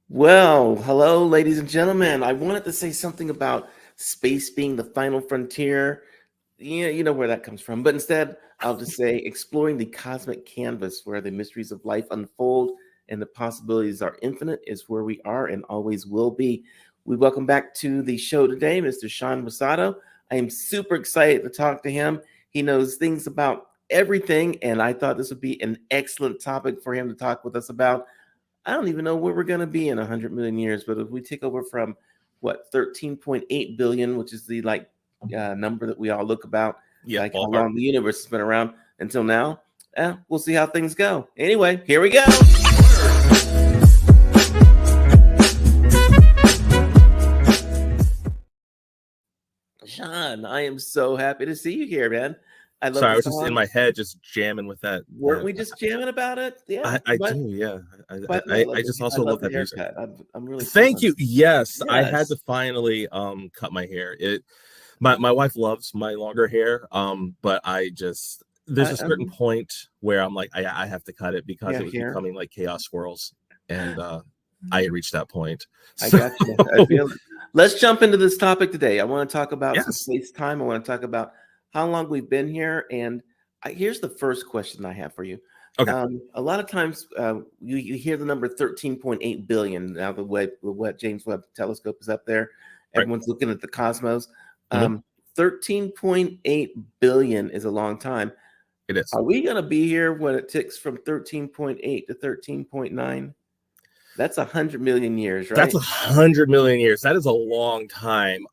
Well, hello, ladies and gentlemen. I wanted to say something about space being the final frontier. Yeah, you know where that comes from. But instead, I'll just say exploring the cosmic canvas where the mysteries of life unfold and the possibilities are infinite is where we are and always will be. We welcome back to the show today, Mr. Shaun Rosado. I am super excited to talk to him. He knows things about everything, and I thought this would be an excellent topic for him to talk with us about. I don't even know where we're going to be in 100 million years, but if we take over from what 13.8 billion, which is the number that we all look about, Yeah, like how ballpark. long the universe has been around until now, we'll see how things go. Anyway, here we go. Sean, I am so happy to see you here, man. I love Sorry, I the was just in song. my head, just jamming with that. Weren't we just jamming about it? Yeah. I do, yeah. By the way, I just I also love love the that music. haircut. I'm really Thank feeling. you. Yes, I had Yes. to finally cut my hair. My wife loves my longer hair, but there's a certain I'm point where I'm like I have to cut it because yeah, it was here. becoming like chaos swirls, and I had reached that point. I So got you. I feel it. Let's jump into this topic today. I want to talk about some yes, space time. I want to talk about how long we've been here. And here's the first question I have for you. okay, A lot of times you hear the number 13.8 billion. Now, what James Webb telescope is up there. right. Everyone's looking at the cosmos. Mhm. 13.8 billion is a long time. It is. Are we going to be here when it ticks from 13.8 to 13.9? That's 100 million years, That's right? 100 million years. That is a long time.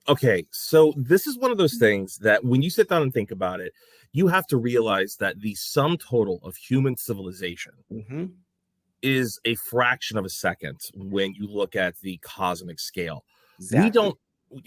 Okay, so this is one of those things that when you sit down and think about it, you have to realize that the sum total of human civilization Hmm. is a fraction of a second when you look at the cosmic scale. We Exactly. don't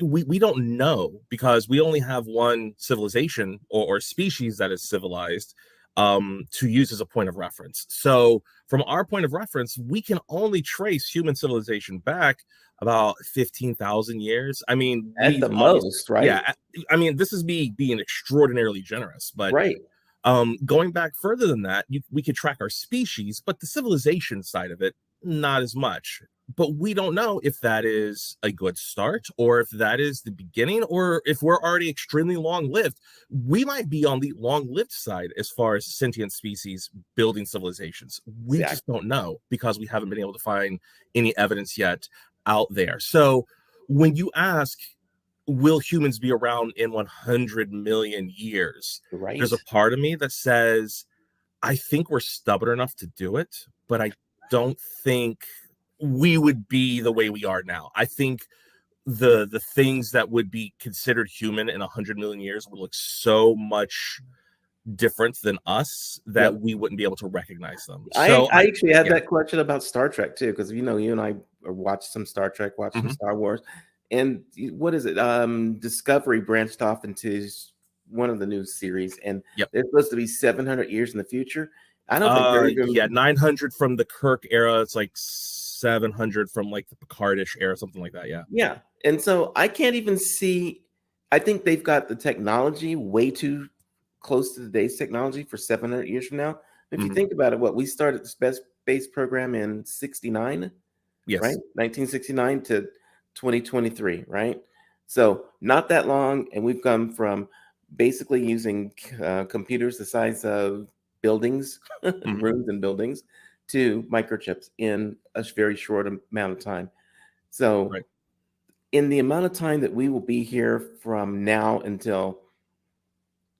we don't know because we only have one civilization or species that is civilized to use as a point of reference. So from our point of reference, we can only trace human civilization back about 15,000 years. I mean, At we've the obviously, most, right? yeah, I mean, this is me being extraordinarily generous, but Right. going back further than that, we could track our species, but the civilization side of it, not as much. But we don't know if that is a good start or if that is the beginning or if we're already extremely long lived. We might be on the long lived side as far as sentient species building civilizations. We just Exactly. don't know because we haven't been able to find any evidence yet out there. So when you ask, will humans be around in 100 million years? There's Right. a part of me that says, I think we're stubborn enough to do it, but I don't think we would be the way we are now. I think the things that would be considered human in 100 million years would look so much different than us that Yep. we wouldn't be able to recognize them. I, So I actually had yeah. that question about Star Trek too, because you and I watched some Star Trek, watched some Mhm. Star Wars, and what is it? Discovery branched off into one of the new series, and Yep. they're supposed to be 700 years in the future. I don't think they're Yeah, even. 900 from the Kirk era. It's like 700 from like the Picardish era, something like that. Yeah. Yeah. And so I can't even see. I think they've got the technology way too close to today's technology for 700 years from now. If you Mhm. think about it, what we started the space program in 69, right? Yes. 1969 to 2023, right? So not that long. And we've come from basically using computers the size of buildings, Mhm. rooms and buildings, to microchips in a very short amount of time. So Right. in the amount of time that we will be here from now until,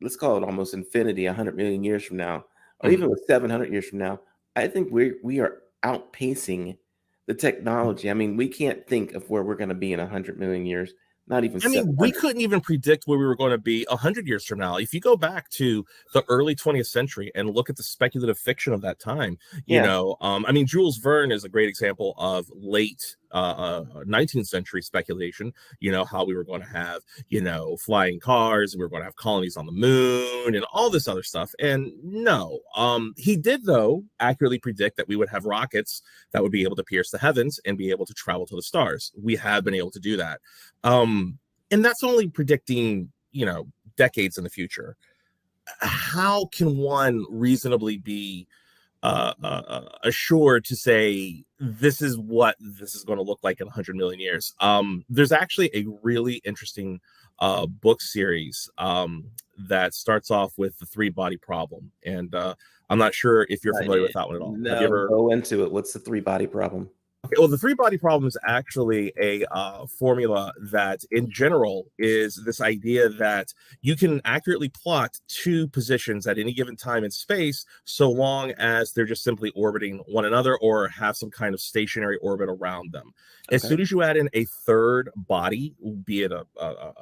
let's call it almost infinity, 100 million years from now, or Mhm. even with 700 years from now, I think we are outpacing the technology. I mean, we can't think of where we're going to be in 100 million years, not even I mean, we 700. couldn't even predict where we were going to be 100 years from now. If you go back to the early 20th century and look at the speculative fiction of that time, Yeah, I mean, Jules Verne is a great example of late 19th century speculation, how we were going to have, flying cars, we were going to have colonies on the moon and all this other stuff. And no, he did, though, accurately predict that we would have rockets that would be able to pierce the heavens and be able to travel to the stars. We have been able to do that. And that's only predicting, decades in the future. How can one reasonably be assured to say this is what this is going to look like in 100 million years. There's actually a really interesting book series that starts off with the three body problem. And I'm not sure if you're familiar with that one at all. Have you No, ever? go into it. What's the three body problem? Okay, well, the three body problem is actually a formula that, in general, is this idea that you can accurately plot two positions at any given time in space, so long as they're just simply orbiting one another or have some kind of stationary orbit around them. As Okay. soon as you add in a third body, be it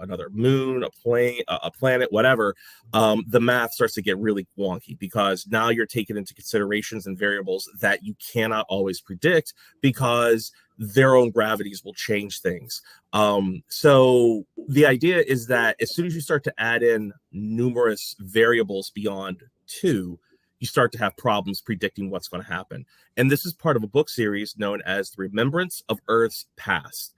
another moon, a plane, a planet, whatever, the math starts to get really wonky because now you're taking into considerations and variables that you cannot always predict because their own gravities will change things. So the idea is that as soon as you start to add in numerous variables beyond two, you start to have problems predicting what's going to happen. And this is part of a book series known as The Remembrance of Earth's Past.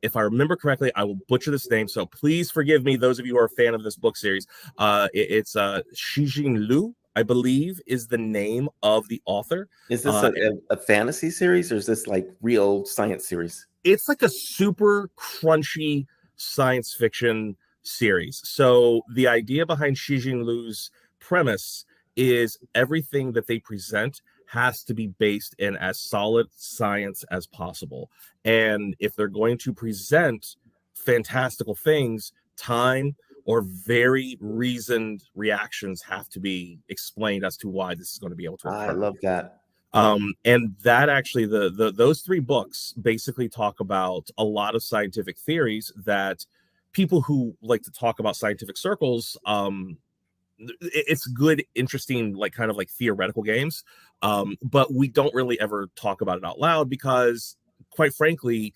If I remember correctly, I will butcher this name, so please forgive me, those of you who are a fan of this book series. It's Shijin Liu, I believe, is the name of the author. Is this a fantasy series or is this like real science series? It's like a super crunchy science fiction series. So the idea behind Shijin Liu's premise is everything that they present has to be based in as solid science as possible. And if they're going to present fantastical things, time or very reasoned reactions have to be explained as to why this is going to be able to I occur. love that. And that actually, the those three books basically talk about a lot of scientific theories that people who like to talk about scientific circles, it's good, interesting, like kind of like theoretical games, but we don't really ever talk about it out loud because, quite frankly,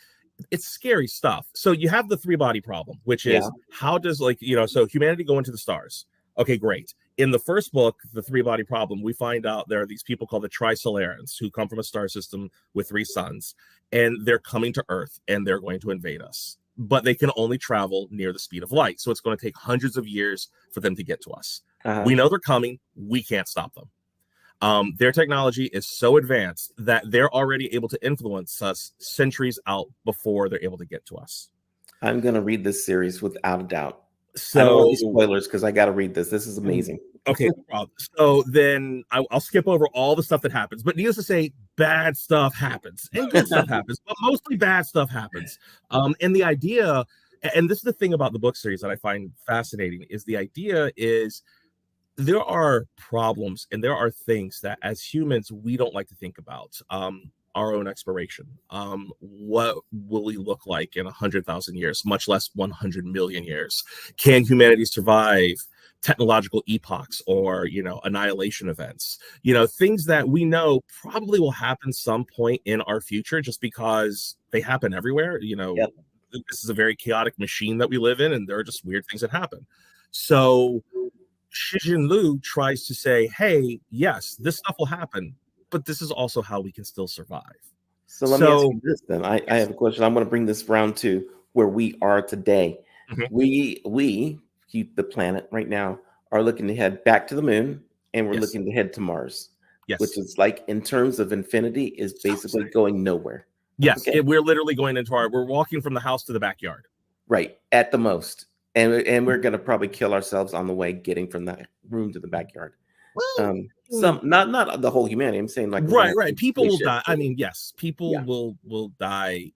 it's scary stuff. So you have the three body problem, which Yeah. is how does, like, so humanity go into the stars. Okay, great. In the first book, the three body problem, we find out there are these people called the Trisolarans who come from a star system with three suns, and they're coming to Earth and they're going to invade us. But they can only travel near the speed of light. So it's going to take hundreds of years for them to get to us. Uh-huh. We know they're coming. We can't stop them. Their technology is so advanced that they're already able to influence us centuries out before they're able to get to us. I'm going to read this series without a doubt. I don't want So, any spoilers because I got to read this. This is amazing. okay, no problem. So then I'll skip over all the stuff that happens, but needless to say, bad stuff happens and good stuff happens, but mostly bad stuff happens. And the idea, and this is the thing about the book series that I find fascinating, is the idea is there are problems and there are things that as humans we don't like to think about. Our own exploration. What will we look like in 100,000 years, much less 100 million years? Can humanity survive technological epochs or annihilation events? Things that we know probably will happen some point in our future, just because they happen everywhere. Yep. This is a very chaotic machine that we live in, and there are just weird things that happen. So Shijin Liu tries to say, hey, yes, this stuff will happen, but this is also how we can still survive. So let me ask So, you this then. I yes. have a question. I'm going to bring this round to where we are today. Mhm. We keep the planet right now are looking to head back to the moon and we're Yes. looking to head to Mars, which Yes. is like in terms of infinity is basically going nowhere. Yes. Okay. We're literally going into we're walking from the house to the backyard. Right. At the most. And we're going to probably kill ourselves on the way getting from that room to the backyard. Well, Some not the whole humanity. I'm saying like we're gonna right, have right. to People will spaceship. die. I mean, yes, people Yeah. will die.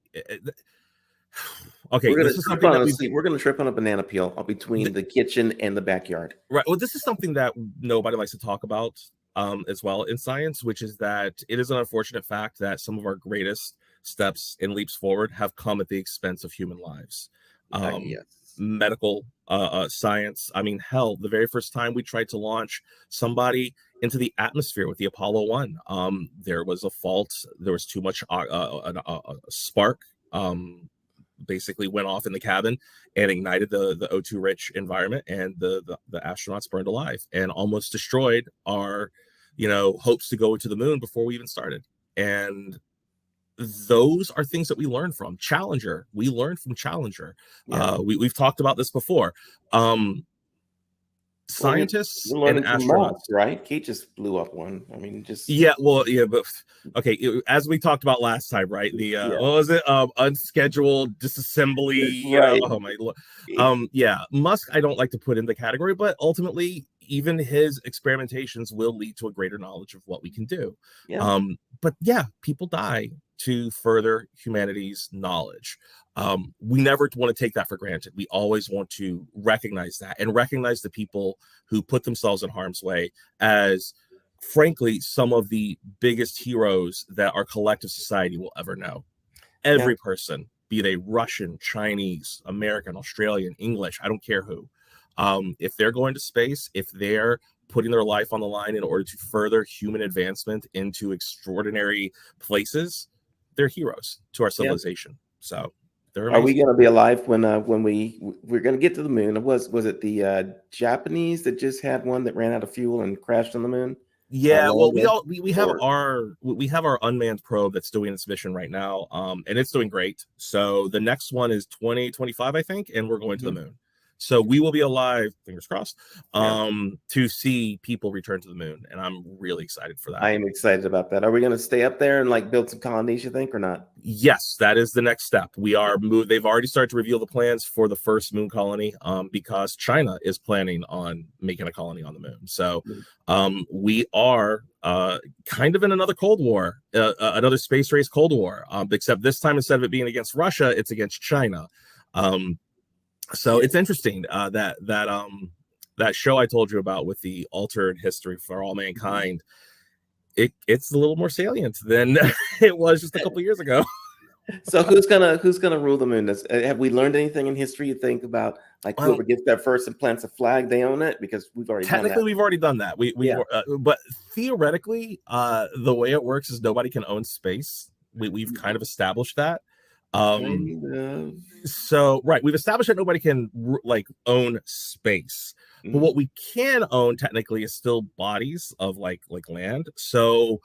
Okay, We're gonna this is trip something that on a we see, we're gonna trip on a banana peel between the kitchen and the backyard. right. Well, this is something that nobody likes to talk about as well in science, which is that it is an unfortunate fact that some of our greatest steps and leaps forward have come at the expense of human lives. Yes. Medical science. I mean, hell, the very first time we tried to launch somebody into the atmosphere with the Apollo 1, there was a fault. There was too much spark. Basically went off in the cabin and ignited the O2 rich environment, and the astronauts burned alive and almost destroyed our hopes to go to the moon before we even started. And those are things that we learn from Challenger. We learned from Challenger. Yeah. We've talked about this before. Well, scientists we're and learning from Musk, astronauts. right? He just blew up one. I mean, just Yeah, well, yeah, but okay. As we talked about last time, right? The yeah, what was it? Unscheduled disassembly. right. Oh my, yeah. Musk, I don't like to put in the category, but ultimately, even his experimentations will lead to a greater knowledge of what we can do. Yeah, But yeah, people die to further humanity's knowledge. We never want to take that for granted. We always want to recognize that and recognize the people who put themselves in harm's way as frankly some of the biggest heroes that our collective society will ever know. yeah, Every person, be they Russian, Chinese, American, Australian, English, I don't care who, if they're going to space, if they're putting their life on the line in order to further human advancement into extraordinary places, they're heroes to our yeah. civilization. So they're Are we amazing. going to be alive when we're going to get to the moon? Was it the Japanese that just had one that ran out of fuel and crashed on the moon Yeah, well, long ago? Or we have our unmanned probe that's doing its mission right now, and it's doing great. So the next one is 2025, I think, and we're going to the Mhm. moon. So we will be alive, fingers crossed, Yeah, to see people return to the moon, and I'm really excited for that. I am excited about that. Are we going to stay up there and like build some colonies? You think or not? Yes, that is the next step. They've already started to reveal the plans for the first moon colony, because China is planning on making a colony on the moon. So Mhm. we are kind of in another Cold War, another space race Cold War, except this time instead of it being against Russia, it's against China. Um, so Yeah. it's interesting that show I told you about with the altered history for all Mhm. mankind. It's a little more salient than it was just a couple years ago. So who's gonna rule the moon? Have we learned anything in history? You think about like Um, whoever gets there first and plants a flag, they own it because we've already done that. Technically we've already done that. Yeah, But theoretically, the way it works is nobody can own space. We've kind of established that. Um, kind of. so right, we've established that nobody can like own space, but Mhm. what we can own technically is still bodies of like land. So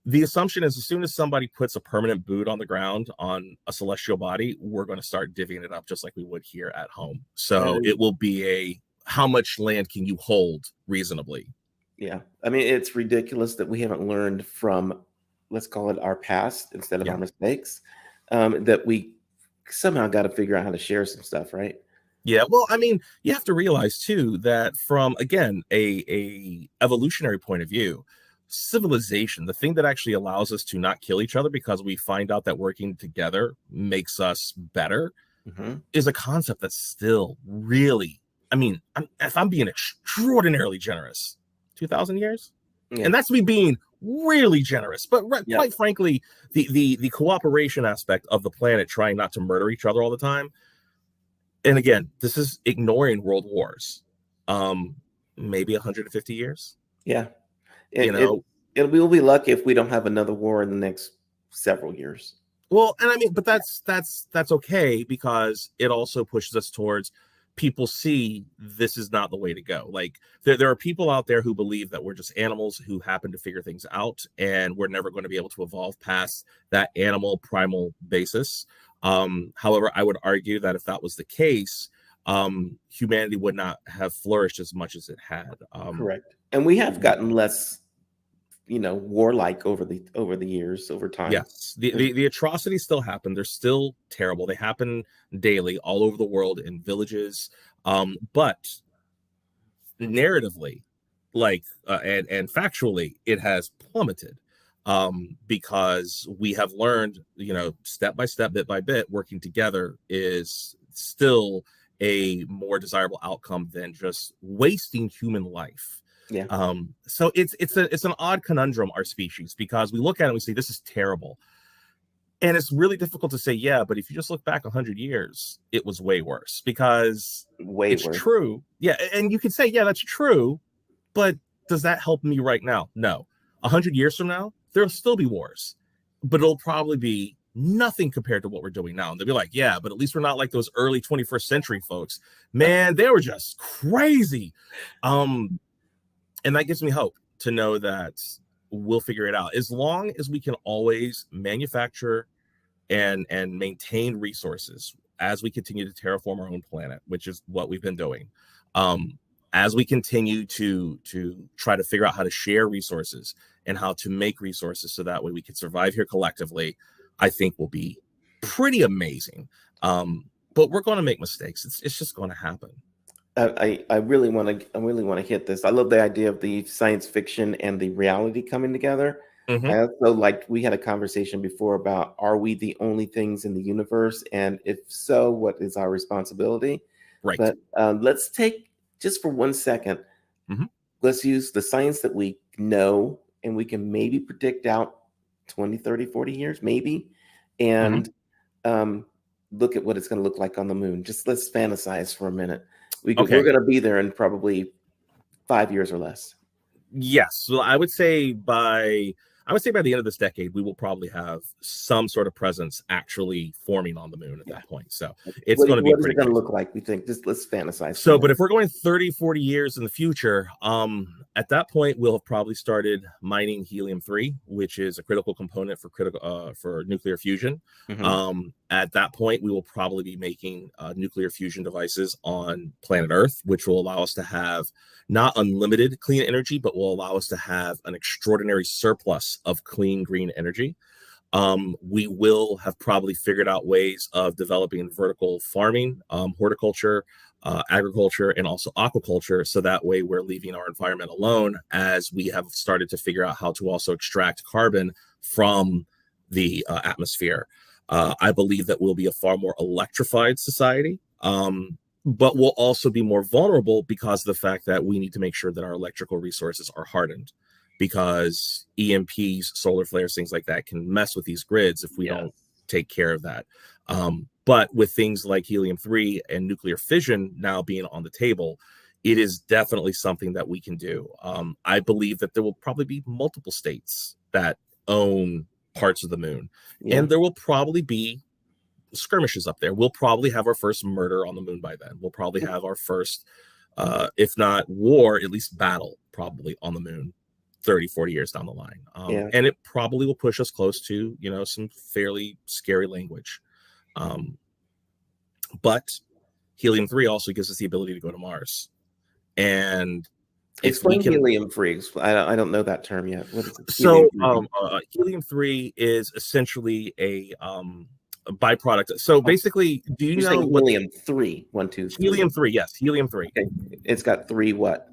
the assumption is as soon as somebody puts a permanent boot on the ground on a celestial body, we're going to start divvying it up just like we would here at home. So And it will be a how much land can you hold reasonably? yeah, I mean it's ridiculous that we haven't learned from, let's call it our past instead of our Yeah. mistakes. That we somehow got to figure out how to share some stuff, right? Yeah, well, I mean, you have to realize too that from again a evolutionary point of view, civilization, the thing that actually allows us to not kill each other because we find out that working together makes us better, Hmm. is a concept that's still really, I mean, if I'm being extraordinarily generous, 2,000 years, Yeah, and that's me being really generous. But yeah, quite frankly, the cooperation aspect of the planet trying not to murder each other all the time, and again, this is ignoring world wars. Um, Maybe 150 years. yeah. You It, know, we'll be lucky if we don't have another war in the next several years. well, and I mean, but that's okay because it also pushes us towards people see this is not the way to go. Like there are people out there who believe that we're just animals who happen to figure things out, and we're never going to be able to evolve past that animal primal basis. However, I would argue that if that was the case, humanity would not have flourished as much as it had. Correct. And we have gotten less, warlike over the years, over time. Yes, the atrocities still happen. They're still terrible. They happen daily all over the world in villages. But narratively, and factually, it has plummeted, because we have learned, step by step, bit by bit, working together is still a more desirable outcome than just wasting human life. Yeah. So it's an odd conundrum, our species, because we look at it and we say this is terrible, and it's really difficult to say, yeah, but if you just look back 100 years, it was way worse, because Way it's worse. true. Yeah, and you can say, yeah, that's true, but does that help me right now? No. 100 years from now, there'll still be wars, but it'll probably be nothing compared to what we're doing now. And they'll be like, yeah, but at least we're not like those early 21st century folks. Man, they were just crazy. Um, and that gives me hope to know that we'll figure it out as long as we can always manufacture and maintain resources as we continue to terraform our own planet, which is what we've been doing. as we continue to try to figure out how to share resources and how to make resources so that way we can survive here collectively, I think will be pretty amazing. But we're going to make mistakes. It's just going to happen. I really want to hit this. I love the idea of the science fiction and the reality coming together. Mm-hmm. I also like we had a conversation before about are we the only things in the universe, and if so, what is our responsibility? Right. But let's take just for 1 second. Mm-hmm. Let's use the science that we know, and we can maybe predict out 20, 30, 40 years, maybe, Mm-hmm. and um, look at what it's going to look like on the moon. Just let's fantasize for a minute. We're Okay. going to be there in probably 5 years or less. Yes. So I would say by the end of this decade, we will probably have some sort of presence actually forming on the moon at Yeah. that point. So it's going to be What is it pretty going to crazy. look like? We think just let's fantasize for a So, but minute. if we're going 30, 40 years in the future, at that point, we'll have probably started mining helium-3, which is a critical component for nuclear fusion. Hmm. At that point, we will probably be making nuclear fusion devices on planet Earth, which will allow us to have not unlimited clean energy, but will allow us to have an extraordinary surplus of clean green energy. We will have probably figured out ways of developing vertical farming, horticulture, agriculture, and also aquaculture. So that way we're leaving our environment alone as we have started to figure out how to also extract carbon from the atmosphere. I believe that we'll be a far more electrified society. But we'll also be more vulnerable because of the fact that we need to make sure that our electrical resources are hardened because EMPs, solar flares, things like that can mess with these grids if we Yeah. don't take care of that. But with things like helium-3 and nuclear fission now being on the table, it is definitely something that we can do. I believe that there will probably be multiple states that own parts of the moon, Yeah. and there will probably be skirmishes up there. We'll probably have our first murder on the moon by then. We'll probably have our first, if not war, at least battle probably on the moon 30, 40 years down the line. Yeah. And it probably will push us close to, some fairly scary language. But helium-3 also gives us the ability to go to Mars. And if we Explain can, helium free. I don't know that term yet. What is it? so Helium free. helium-3 is essentially a byproduct. So basically, do you You're know saying what the helium three? One, two, three. helium-3? Yes, helium-3. Okay. It's got three what?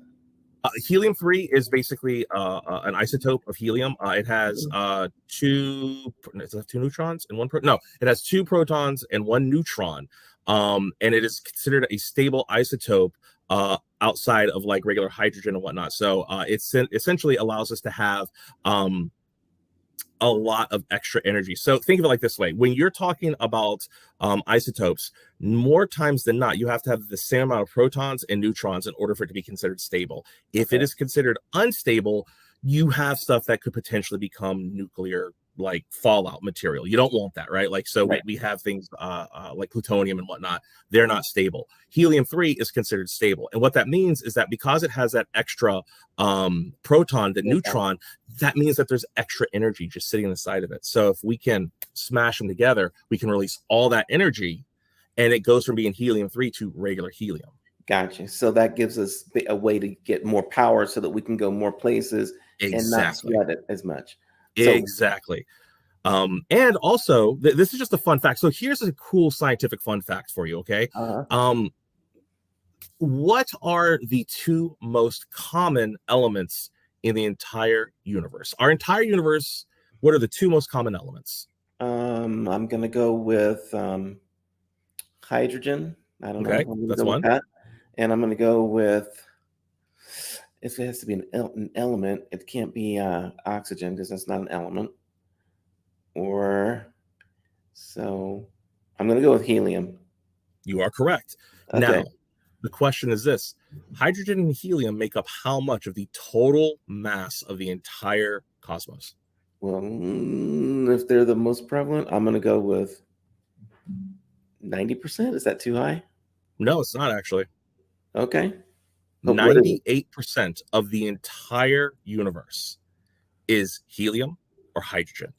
Helium-3 is basically an isotope of helium. It has does it have two neutrons and one proton? No, it has two protons and one neutron. And it is considered a stable isotope outside of like regular hydrogen and whatnot. So it essentially allows us to have a lot of extra energy. So think of it like this way. When you're talking about isotopes, more times than not, you have to have the same amount of protons and neutrons in order for it to be considered stable. If it Okay. is considered unstable, you have stuff that could potentially become nuclear like fallout material. You don't want that, right? Like, so Right. we have things like plutonium and whatnot. They're not stable. Helium-3 is considered stable. And what that means is that because it has that extra proton, the Yeah. neutron, that means that there's extra energy just sitting inside of it. So if we can smash them together, we can release all that energy and it goes from being helium-3 to regular helium. Gotcha. So that gives us a way to get more power so that we can go more places and not Exactly. sweat it as much. So, Exactly. And also, this is just a fun fact. So here's a cool scientific fun fact for you, okay? uh What are the two most common elements in the entire universe? Our entire universe, what are the two most common elements? I'm gonna go with hydrogen. I don't know. Okay, I'm gonna that's go with one. that, and I'm gonna go with if it has to be an element, it can't be oxygen because that's not an element. Or so I'm gonna go with helium. You are correct. Okay. Now, the question is this: hydrogen and helium make up how much of the total mass of the entire cosmos? Well, if they're the most prevalent, I'm gonna go with 90%. Is that too high? No, it's not actually. Okay. What is it? 98% of the entire universe is helium or hydrogen.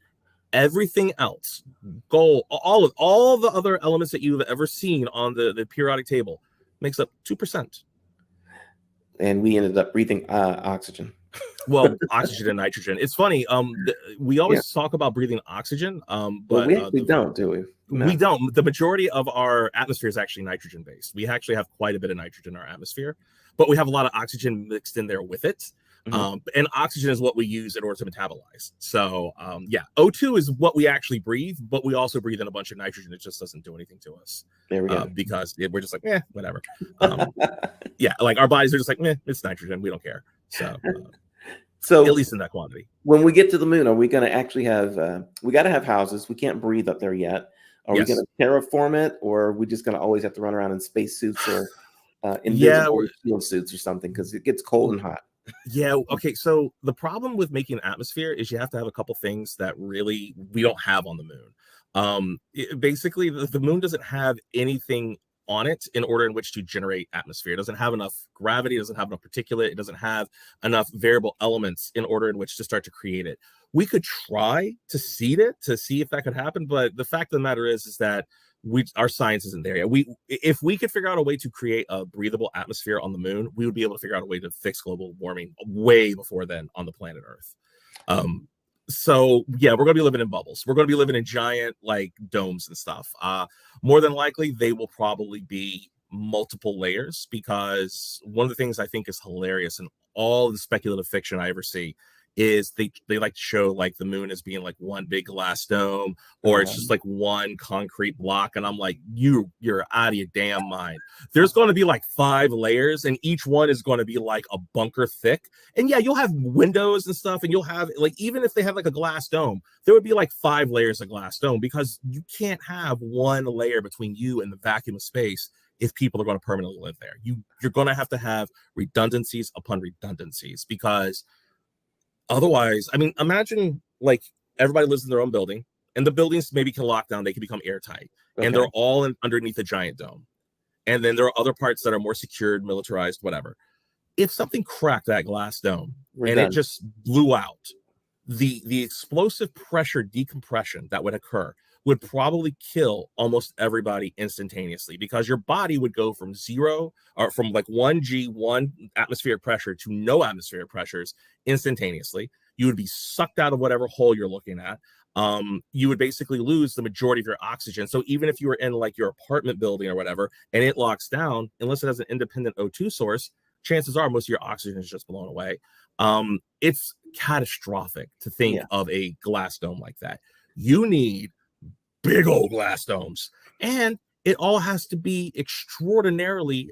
Everything else, gold, all the other elements that you've ever seen on the periodic table makes up 2%. and we ended up breathing oxygen. Well, oxygen and nitrogen. It's funny. We Yeah. always talk about breathing oxygen, Well, but we actually don't, do we? we No. don't. The majority of our atmosphere is actually nitrogen based. We actually have quite a bit of nitrogen in our atmosphere, but we have a lot of oxygen mixed in there with it. Hmm. And oxygen is what we use in order to metabolize. So, yeah, O2 is what we actually breathe, but we also breathe in a bunch of nitrogen. It just doesn't do anything to us There we go. because we're just like, whatever. Yeah, like our bodies are just like, it's nitrogen. We don't care. So, at So least in that quantity. when we get to the moon, are we going to actually have? We got to have houses. We can't breathe up there yet. Are we going Yes. to terraform it, or are we just going to always have to run around in spacesuits or Yeah. invisible shield suits or something because it gets cold and hot? Yeah. Okay. So the problem with making an atmosphere is you have to have a couple things that really we don't have on the moon. Basically, the moon doesn't have anything on it in order in which to generate atmosphere. It doesn't have enough gravity. It doesn't have enough particulate. It doesn't have enough variable elements in order in which to start to create it. We could try to seed it to see if that could happen, but the fact of the matter is that our science isn't there yet. If we could figure out a way to create a breathable atmosphere on the moon, we would be able to figure out a way to fix global warming way before then on the planet Earth. So yeah, we're gonna be living in bubbles. We're gonna be living in giant like domes and stuff. More than likely, they will probably be multiple layers because one of the things I think is hilarious in all the speculative fiction I ever see is they like to show like the moon as being like one big glass dome or it's just like one concrete block and I'm like you're out of your damn mind. There's going to be like 5 layers and each one is going to be like a bunker thick, and yeah, you'll have windows and stuff and you'll have like, even if they have like a glass dome, there would be like 5 layers of glass dome because you can't have one layer between you and the vacuum of space if people are going to permanently live there. You're going to have redundancies upon redundancies because otherwise, I mean, imagine like everybody lives in their own building and the buildings maybe can lock down, they can become airtight, and Okay, they're all underneath a giant dome. And then there are other parts that are more secured, militarized, whatever. If something cracked that glass dome we're and it done. just blew out, the explosive pressure decompression that would occur would probably kill almost everybody instantaneously because your body would go from zero or from like 1G, 1 atmospheric pressure to no atmospheric pressures instantaneously. You would be sucked out of whatever hole you're looking at. You would basically lose the majority of your oxygen. So even if you were in like your apartment building or whatever, and it locks down, unless it has an independent O2 source, chances are most of your oxygen is just blown away. It's catastrophic to think Yeah. of a glass dome like that. You need big old glass domes, and it all has to be extraordinarily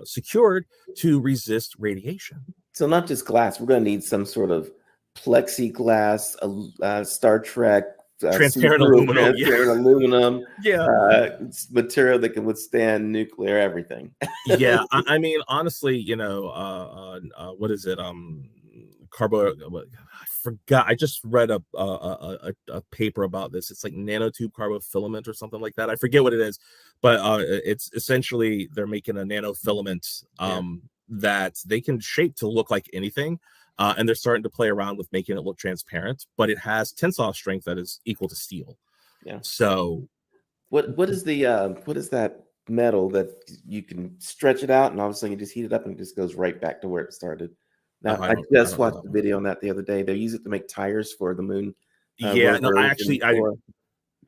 secured to resist radiation. So not just glass. We're going to need some sort of plexiglass, Star Trek, Transparent see-through, aluminum, yeah. transparent aluminum Yeah, material that can withstand nuclear everything. yeah. I mean, honestly, what is it? Carbo. I forgot. I just read a paper about this. It's like nanotube carbofilament or something like that. I forget what it is, but it's essentially they're making a nanofilament Yeah. that they can shape to look like anything. And they're starting to play around with making it look transparent, but it has tensile strength that is equal to steel. Yeah. So What is that metal that you can stretch it out and all of a sudden you just heat it up and it just goes right back to where it started? Now I I just don't know watched that a one. video on that the other day. They use it to make tires for the moon Yeah, no, rovers and I for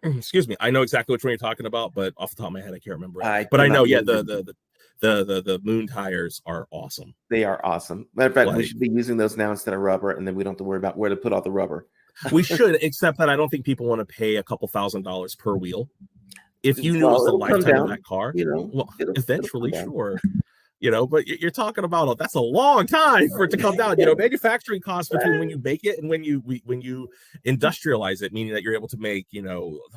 excuse me, I know exactly which one you're talking about, but off the top of my head, I can't remember it. I But I cannot know, yeah, remember. the moon tires are awesome. They are awesome. Matter of fact, we Like should be using those now instead of rubber, and then we don't have to worry about where to put all the rubber. we should, except that I don't think people want to pay a couple $1,000s per wheel. If you knew it was Well, the it'll come lifetime of down, that car, you know. well, It'll come eventually, down. sure. But you're talking about that's a long time for it to come down. Manufacturing costs between when you bake it and when you industrialize it, meaning that you're able to make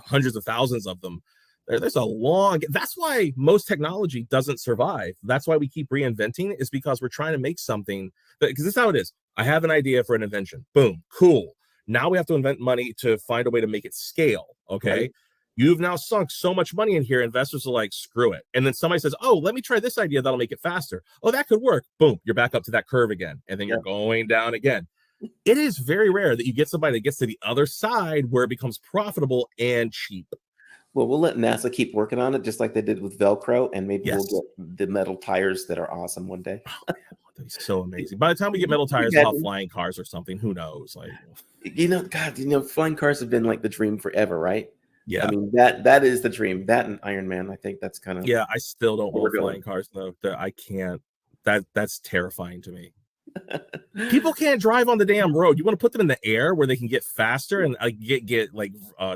hundreds of thousands of them. There's a long. That's why most technology doesn't survive. That's why we keep reinventing. Is because we're trying to make something because this is how it is. I have an idea for an invention. Boom, cool. Now we have to invent money to find a way to make it scale. Okay. Right? You've now sunk so much money in here, investors are like, screw it. And then somebody says, oh, let me try this idea that'll make it faster. Oh, that could work. Boom, you're back up to that curve again. And then you're Yep. going down again. It is very rare that you get somebody that gets to the other side where it becomes profitable and cheap. Well, we'll let NASA keep working on it, just like they did with Velcro, and maybe we'll Yes. get the metal tires that are awesome one day. Oh man, that'd be so amazing. By the time we get metal You tires, we'll have imagine? flying cars or something. Who knows? Like, God, flying cars have been like the dream forever, right? I yeah, mean, that is the dream. That and Iron Man, I think that's kind of yeah. I still don't where we're want going. flying cars though. I can't. That's terrifying to me. People can't drive on the damn road. You want to put them in the air where they can get faster and get like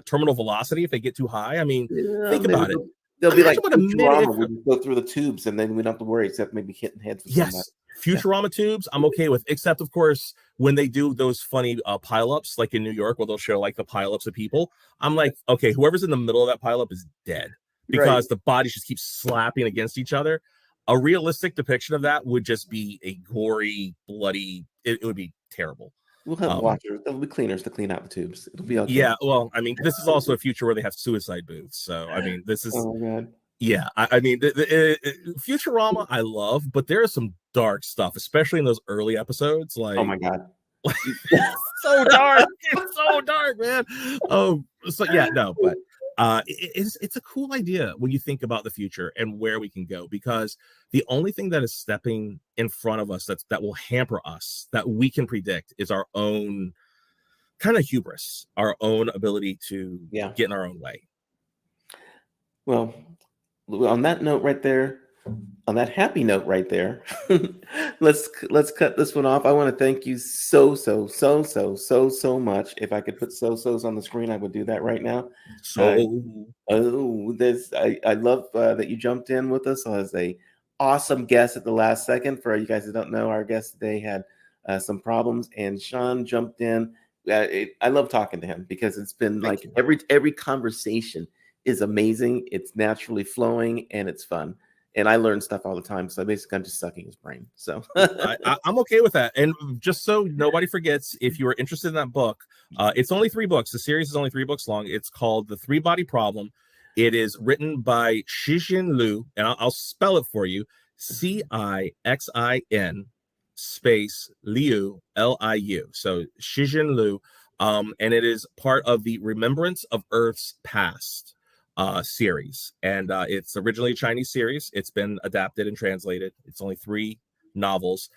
terminal velocity if they get too high. I mean, Yeah, think maybe about it. they'll be like Imagine what a minute. Futurama. We just go through the tubes, and then we don't have to worry, except maybe hitting heads with somebody. Yes, Yeah, Futurama tubes, I'm okay with, except of course when they do those funny pileups, like in New York, where they'll show like the pileups of people. I'm like, okay, whoever's in the middle of that pileup is dead right. because the bodies just keep slapping against each other. A realistic depiction of that would just be a gory, bloody. It would be terrible. We'll have Um, washers. There'll be cleaners to clean out the tubes. It'll be okay. yeah, well, I mean, this is also a future where they have suicide booths. So, I mean, this is Oh my god. yeah, I mean, Futurama I love, but there is some dark stuff, especially in those early episodes. Oh Like, my god. so dark, it's so dark, man. Oh, so yeah, no, but it's a cool idea when you think about the future and where we can go, because the only thing that is stepping in front of us that will hamper us that we can predict is our own kind of hubris, our own ability to Yeah. get in our own way. Well, on that note right there, on that happy note right there, let's cut this one off. I want to thank you so much. If I could put so-sos on the screen, I would do that right now. Uh, So I love that you jumped in with us as a awesome guest at the last second. For you guys that don't know, our guest today had some problems, and Shaun jumped in. I love talking to him because it's been thank like you. every conversation is amazing. It's naturally flowing and it's fun. And I learn stuff all the time. So basically, I'm just sucking his brain. So I'm okay with that. And just so nobody forgets, if you are interested in that book, it's only 3 books. The series is only 3 books long. It's called The 3-Body Problem. It is written by Cixin Liu, and I'll spell it for you: Cixin space Liu Liu. So Cixin Liu, and it is part of the Remembrance of Earth's Past series, and it's originally a Chinese series. It's been adapted and translated. It's only 3 novels.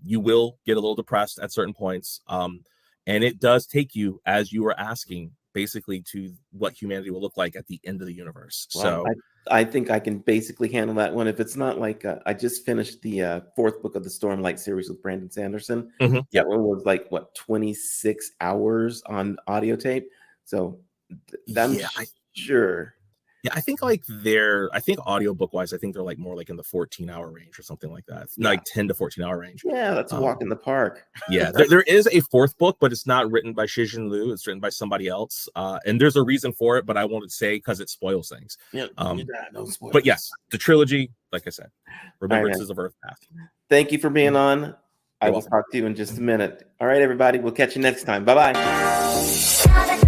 You will get a little depressed at certain points, and it does take you, as you were asking, basically to what humanity will look like at the end of the universe. wow, So I think I can basically handle that one. If it's not like I just finished the 4th book of the Stormlight series with Brandon Sanderson. yeah, That one was like what 26 hours on audio tape. So I'm yeah, sure. yeah, I think like I think audiobook wise, I think they're like more like in the 14-hour range or something like that. Yeah. Like 10 to 14-hour range. Yeah, that's a walk in the park. Yeah, there is a 4th book, but it's not written by Cixin Liu. It's written by somebody else. And there's a reason for it, but I won't say because it spoils things. Yeah, no spoilers. But yes, the trilogy, like I said, All right, Remembrances man. of Earth Past. Thank you for being on. I will welcome. talk to you in just a minute. All right, everybody. We'll catch you next time. Bye-bye.